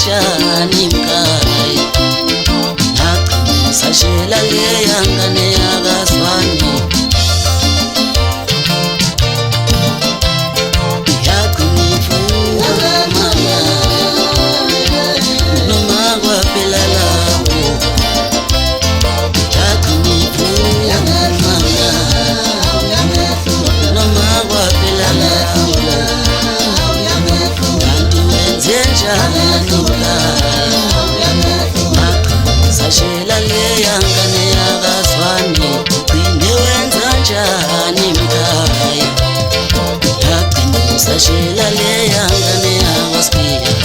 kanjani mkhaya sashela leya ngane yakazwane sashela leya ngane yakazwane ugcine wenza njani mkhaya sashela leya ngane yakwaSibiya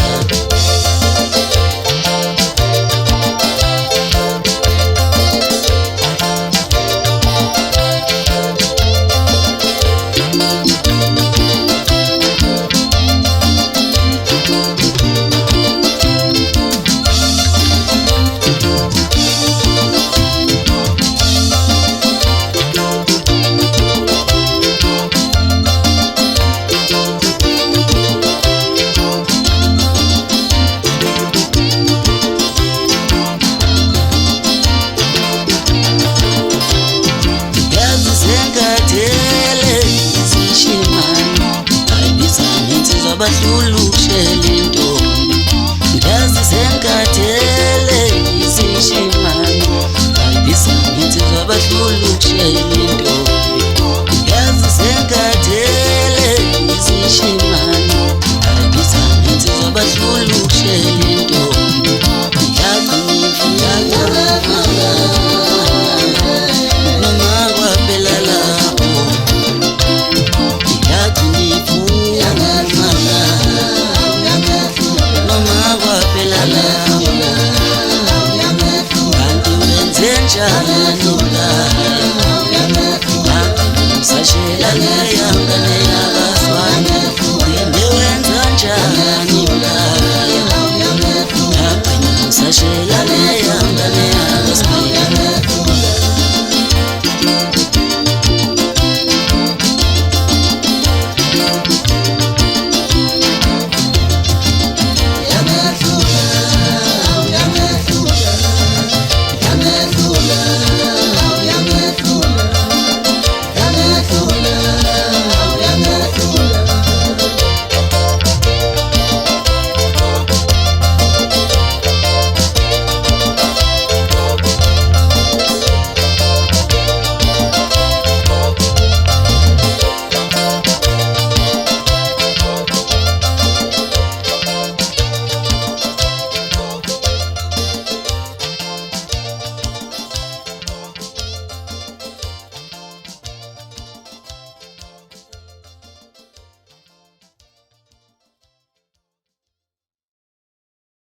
bahlulushela intombi ngazi senkathele izishimane ayibisa insizwa bahlulushela intombi ngazi senkathele izishimane ayibisa insizwa bahlulushela intombi noma kwaphela lapho sashela leya ngane yakazwane ugcine wenza njani mkhaya sashela